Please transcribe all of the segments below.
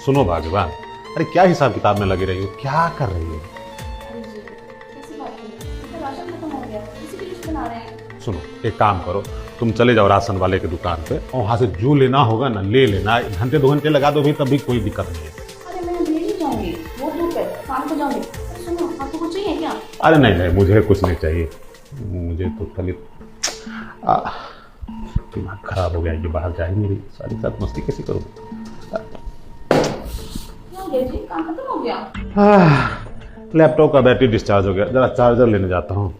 सुनो भाग्यवान, अरे क्या हिसाब किताब में लगी रही हो, क्या कर रही हो? सुनो एक काम करो, तुम चले जाओ राशन वाले की दुकान पे और वहाँ से जो लेना होगा ना ले लेना, घंटे 2 घंटे लगा दो भी तब भी कोई दिक्कत नहीं है। अरे मैं ले ही जाऊंगी, वो धूप है, शाम को जाऊंगी। सुनो आपको कुछ चाहिए क्या? अरे नहीं नहीं मुझे कुछ नहीं चाहिए, मुझे तो खाली दिमाग खराब हो गया, ये बाहर जाए मेरी सारी साथ मस्ती कैसे करूँ? काम खत्म हो गया? लैपटॉप का बैटरी डिस्चार्ज हो गया, जरा चार्जर लेने जाता हूँ।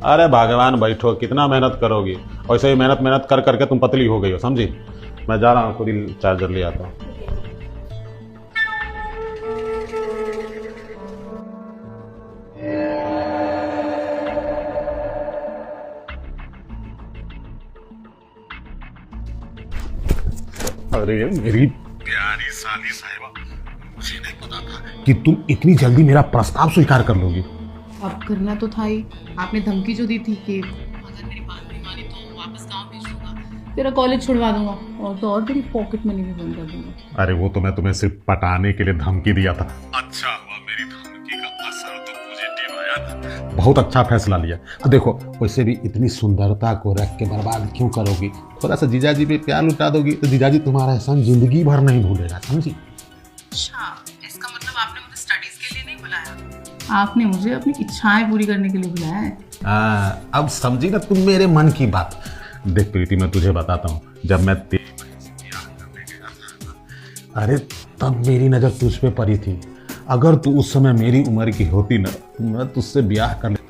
अरे भगवान बैठो, कितना मेहनत करोगी, वैसे ही मेहनत कर करके तुम पतली हो गई हो, समझी? मैं जा रहा हूँ, खुद ही चार्जर ले आता हूँ। अरे मेरी प्यारी साली साहिबा, मुझे नहीं पता था कि तुम इतनी जल्दी मेरा प्रस्ताव स्वीकार कर लोगी। अब करना तो था ही, आपने धमकी जो दी थी कि अगर मेरी बात नहीं मानी तो वापस गांव भेज दूंगा, तेरा कॉलेज छुड़वा दूंगा और तो और तेरी पॉकेट मनी भी बंद कर दूंगा। अरे वो तो मैं तुम्हें सिर्फ पटाने के लिए धमकी दिया था। अच्छा हुआ मेरी धमकी का असर तो पॉजिटिव आया ना, बहुत अच्छा फैसला लिया। अब देखो वैसे भी इतनी सुंदरता को रख के बर्बाद क्यों करोगी, थोड़ा सा जीजाजी पे प्यार लुटा दोगी तो जीजाजी तुम्हारा एहसान जिंदगी भर नहीं भूलेगा, समझी? अच्छा, इसका मतलब आपने मुझे स्टडीज के लिए नहीं बुलाया, आपने मुझे अपनी इच्छाएं पूरी करने के लिए बुलाया है। अब समझी ना तुम मेरे मन की बात। देख प्रीति, मैं तुझे बताता हूँ, जब मैं तेरी बहन से ब्याह करने गया था, अरे तब मेरी नजर तुझ पे पड़ी थी। अगर तू उस समय मेरी उम्र की होती ना, मैं तुझसे ब्याह कर लेता।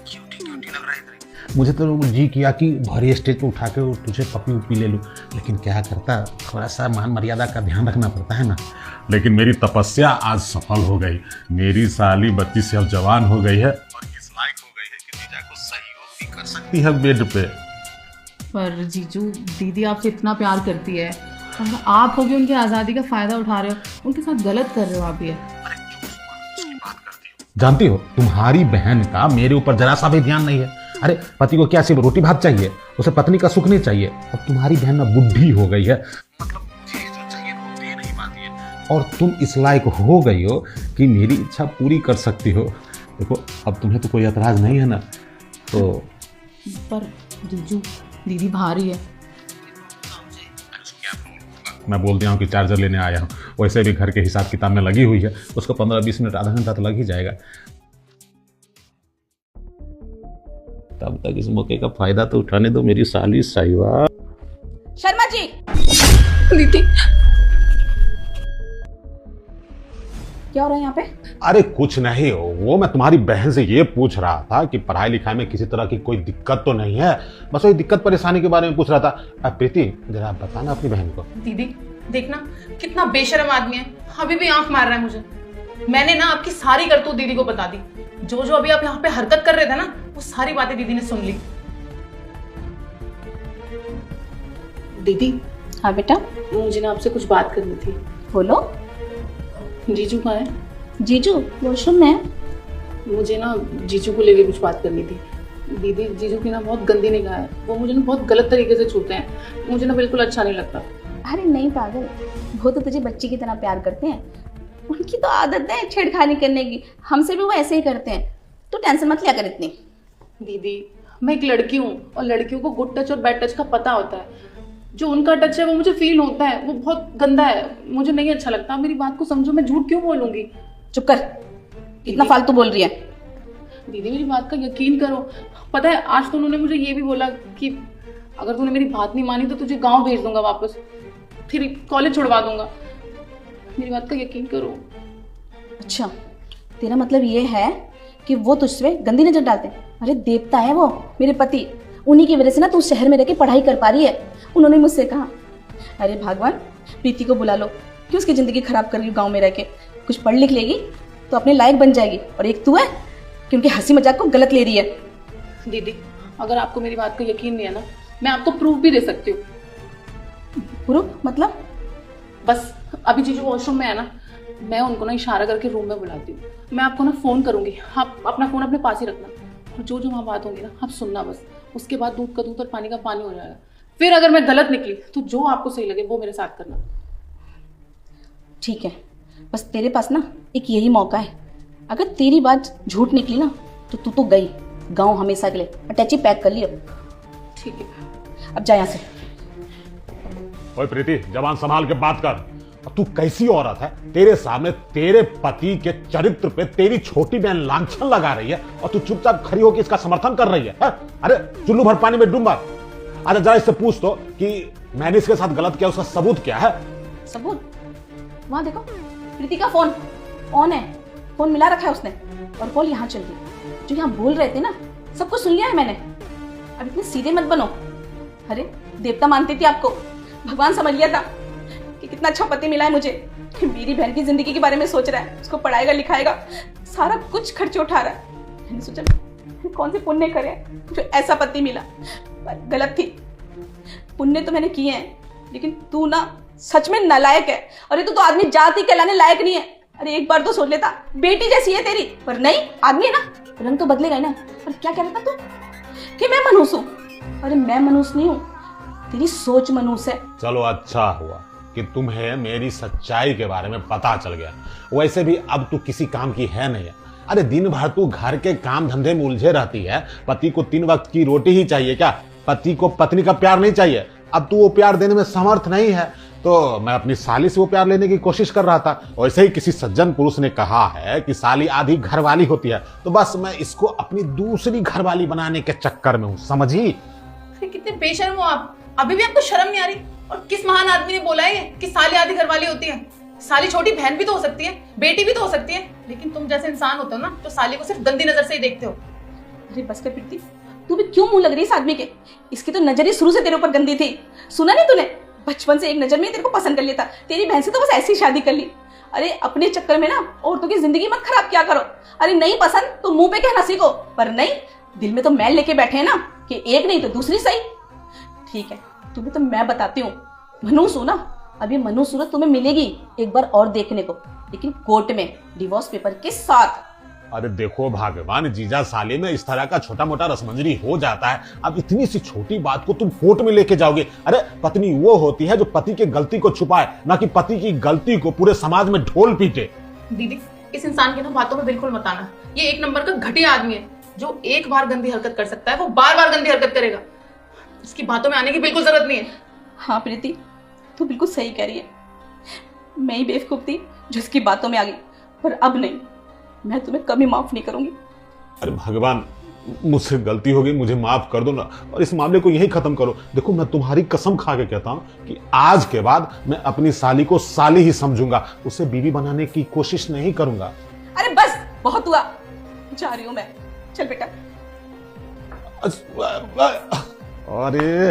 क्यूटी लग रही थी। मुझे तो जी किया कि भरी स्टेज पे उठा के तुझे पपी उपी ले लूँ, लेकिन क्या करता, थोड़ा सा मान मर्यादा का ध्यान रखना पड़ता है ना। लेकिन मेरी तपस्या आज सफल हो गई, मेरी साली बच्ची से अब जवान हो गई है और इस लायक हो गई है कि जीजा को सहयोग भी कर सकती है बेड पे। पर जीजू, दीदी आपसे इतना प्यार करती है, आप होगी उनकी आज़ादी का फायदा उठा रहे हो, उनके साथ गलत कर रहे हो आप ये। जानती हो, तुम्हारी बहन का मेरे ऊपर जरा सा भी ध्यान नहीं है। अरे पति को क्या सिर्फ रोटी भात चाहिए, उसे पत्नी का सुख नहीं चाहिए। अब तुम्हारी बहन ना बुढ़ी हो गई है, मतलब मुझे जो चाहिए वो दे नहीं पाती है, और तुम इस लायक हो गई हो कि मेरी इच्छा पूरी कर सकती हो। देखो अब तुम्हें तो कोई एतराज नहीं है ना? तो पर जीजू, दीदी भारी है। मैं बोल दिया हूँ कि चार्जर लेने आया हूँ, वैसे भी घर के हिसाब किताब में लगी हुई है, उसको 15-20 मिनट आधा घंटा तो लग ही जाएगा। तब तक इस मौके का फायदा तो उठाने दो मेरी साली साहिबा। शर्मा जी, दीदी क्या हो रहा है यहाँ पे? अरे कुछ नहीं हो, वो मैं तुम्हारी बहन से ये पूछ रहा था कि पढ़ाई लिखाई में किसी तरह की कोई दिक्कत तो नहीं है, बस वही दिक्कत परेशानी के बारे में पूछ रहा था। अब प्रीति जरा बताना अपनी बहन को। दीदी देखना कितना बेशर्म आदमी है, अभी भी आंख मार रहा है मुझे। मैंने ना आपकी सारी करतूत दीदी को बता दी, जो जो अभी आप यहाँ पे हरकत कर रहे थे ना, वो सारी बातें दीदी ने सुन ली। दीदी। हाँ बेटा, मुझे ना आपसे कुछ बात करनी थी। बोलो। जीजू कहाँ है? जीजू वॉशरूम में है। मुझे ना जीजू को लेके कुछ बात करनी थी। दीदी, जीजू की ना बहुत गंदी निगाह है, वो मुझे ना बहुत गलत तरीके से छूते हैं, मुझे ना बिल्कुल अच्छा नहीं लगता। अरे नहीं पागल, वो तो तुझे बच्ची की तरह प्यार करते हैं, उनकी तो आदत है छेड़खानी करने की, हमसे भी वो ऐसे ही करते हैं, तो टेंशन मत लिया कर इतनी। दीदी मैं एक लड़की हूँ और लड़कियों को गुड टच और बैड टच का पता होता है। जो उनका टच है वो मुझे फील होता है, वो बहुत गंदा है, मुझे नहीं अच्छा लगता। मेरी बात को समझो, मैं झूठ क्यों बोलूंगी? चुप कर, इतना फालतू बोल रही है। दीदी मेरी बात का यकीन करो, पता है आज तो उन्होंने मुझे ये भी बोला कि अगर तूने मेरी बात नहीं मानी तो तुझे गांव भेज दूंगा वापस, फिर कॉलेज छुड़वा दूंगा। मेरी बात का यकीन करो। अच्छा, तेरा मतलब ये है कि वो तुझसे गंदी नजर डालते हैं? अरे देवता है वो, मेरे पति, उन्हीं की वजह से ना तू शहर में रह के पढ़ाई कर पा रही है। उन्होंने मुझसे कहा, अरे भगवान प्रीति को बुला लो, क्यों उसकी ज़िंदगी खराब कर रही गाँव में रह के, कुछ पढ़ लिख लेगी तो अपने लायक बन जाएगी, और एक तू है कि उनके हंसी मजाक को गलत ले रही है। दीदी अगर आपको मेरी बात का यकीन नहीं है ना, मैं आपको प्रूफ भी दे सकती हूँ। प्रूफ मतलब? बस अभी जीजू वॉशरूम में है ना, मैं उनको ना इशारा करके रूम में बुलाती हूँ, मैं आपको ना फ़ोन करूँगी, आप अपना फ़ोन अपने पास ही रखना, और जो जो वहाँ बात होगी ना आप सुनना बस। उसके बाद दूध का दूध और पानी का पानी हो जाएगा। फिर अगर मैं गलत निकली तो जो आपको सही लगे वो मेरे साथ करना। ठीक है, बस तेरे पास ना एक यही मौका है। अगर तेरी बात झूठ निकली ना तो तू तो गई गांव हमेशा के लिए। अटैची पैक कर ली अब। ठीक है। अब जा यहाँ से। ओए प्रीति, जबान संभाल के बात कर। तू कैसी औरत है? तेरे सामने तेरे पति के चरित्र पे तेरी छोटी बहन लांछन लगा रही है और तू चुपचाप खड़ी होकर इसका समर्थन कर रही है, है? अरे चुल्लू भर पानी में डूब मत। अच्छा जरा इससे पूछ तो कि मैंने इसके साथ गलत किया, उसका सबूत क्या है? सबूत? वहां देखो, प्रीति का फोन ऑन है, फोन मिला रखा है उसने और कॉल यहाँ चल गई। जो यहाँ बोल रहे थे ना सब कुछ सुन लिया है मैंने। अब इतने सीधे मत बनो। अरे देवता मानती थी आपको, भगवान समझ लिया था कि कितना अच्छा पति मिला है मुझे। मेरी बहन की जिंदगी के बारे में सोच रहा है, उसको पढ़ाएगा लिखाएगा, सारा कुछ खर्च उठा रहा है। मैंने सोचा कौन से पुण्य करे जो ऐसा पति मिला, पर गलत थी। पुण्य तो मैंने किए हैं लेकिन तू ना सच में नालायक है। अरे तू तो आदमी जाति कहलाने लायक नहीं है। अरे एक बार तो सोच लेता, बेटी जैसी है तेरी, पर नहीं, आदमी है ना, रंग तो बदलेगा ही ना। पर क्या कह रहा था तू कि मैं मनहूस हूँ? अरे मैं मनहूस नहीं हूँ, तेरी सोच मनहूस है। चलो अच्छा हुआ कि तुम्हें मेरी सच्चाई के बारे में पता चल गया। वैसे भी अब तू किसी काम की है नहीं है। अरे दिन भर तू घर के काम धंधे में उलझे रहती है। पति को 3 वक्त की रोटी ही चाहिए क्या? पति को पत्नी का प्यार नहीं चाहिए? अब तू वो प्यार देने में समर्थ नहीं है तो मैं अपनी साली से वो प्यार लेने की कोशिश कर रहा था। वैसे ही किसी सज्जन पुरुष ने कहा है कि साली आधी घरवाली होती है, तो बस मैं इसको अपनी दूसरी घरवाली बनाने के चक्कर में हूँ, समझी? कितने बेशर्म हो आप, अभी भी आपको शर्म नहीं आ रही? और किस महान आदमी ने बोला है कि साली आधी घरवाली होती है? साली छोटी बहन भी तो हो सकती है, बेटी भी तो हो सकती है, लेकिन तुम जैसे इंसान होते हो ना तो साली को सिर्फ गंदी नजर से ही देखते हो। अरे बस कर प्रीति, तू भी क्यों मुंह लग रही है इस आदमी के? इसकी तो नजर ही शुरू से तेरे ऊपर गंदी थी। सुना नहीं तूने? बचपन से एक नजर में ही तेरे को पसंद कर लिया था। तेरी बहन से तो बस ऐसी शादी कर ली। अरे अपने चक्कर में ना औरतों की जिंदगी मत खराब क्या करो। अरे नहीं पसंद तो मुंह पे कहना सीखो, पर नहीं, दिल में तो मैल लेके बैठे हैं ना कि एक नहीं तो दूसरी सही। ठीक है, तुम्हें तो मैं बताती हूँ, मनहूस हूँ ना, अब ये मनहूस सूरत तुम्हें मिलेगी एक बार और देखने को, लेकिन कोर्ट में डिवोर्स पेपर के साथ। अरे देखो भगवान, जीजा साली में इस तरह का छोटा मोटा रसमंजरी हो जाता है। अब इतनी सी छोटी बात को तुम कोर्ट में लेके जाओगे? अरे पत्नी वो होती है जो पति के गलती को छुपाए, ना कि पति की गलती को पूरे समाज में ढोल पीटे। दीदी, इस इंसान की ना बातों में बिल्कुल मत आना। ये एक नंबर का घटिया आदमी है। जो एक बार गंदी हरकत कर सकता है वो बार बार गंदी हरकत करेगा। इसकी बातों में आने की बिल्कुल जरूरत नहीं है। हाँ प्रीति, तू बिल्कुल सही कह रही है। मैं ही बेवकूफ थी जो इसकी बातों में आ गई, पर अब नहीं, मैं तुम्हें कभी माफ नहीं करूंगी। अरे भगवान, मुझसे गलती हो गई, मुझे माफ कर दो ना और इस मामले को यही खत्म करो। देखो मैं तुम्हारी कसम खा के कहता हूं कि आज के बाद मैं अपनी साली को साली ही समझूंगा, उसे बीवी बनाने की कोशिश नहीं करूंगा। अरे बस बहुत हुआ, जा रही हूं मैं। चल बेटा। अरे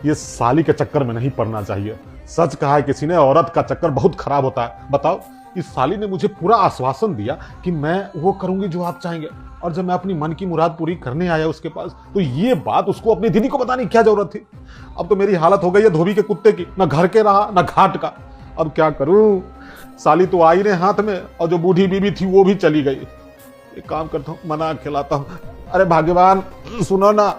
ये साली के चक्कर में नहीं पड़ना चाहिए। सच कहा है किसी ने, औरत का चक्कर बहुत खराब होता है। बताओ, इस साली ने मुझे पूरा आश्वासन दिया कि मैं वो करूंगी जो आप चाहेंगे, और जब मैं अपनी मन की मुराद पूरी करने आया उसके पास तो ये बात उसको अपनी दीदी को बताने की क्या जरूरत थी? अब तो मेरी हालत हो गई है धोबी के कुत्ते की, ना घर के रहा ना घाट का। अब क्या करूं? साली तो आई रहे हाथ में और जो बूढ़ी बीबी थी वो भी चली गई। एक काम करता हूं, मना खिलाता हूं। अरे भाग्यवान सुनो ना,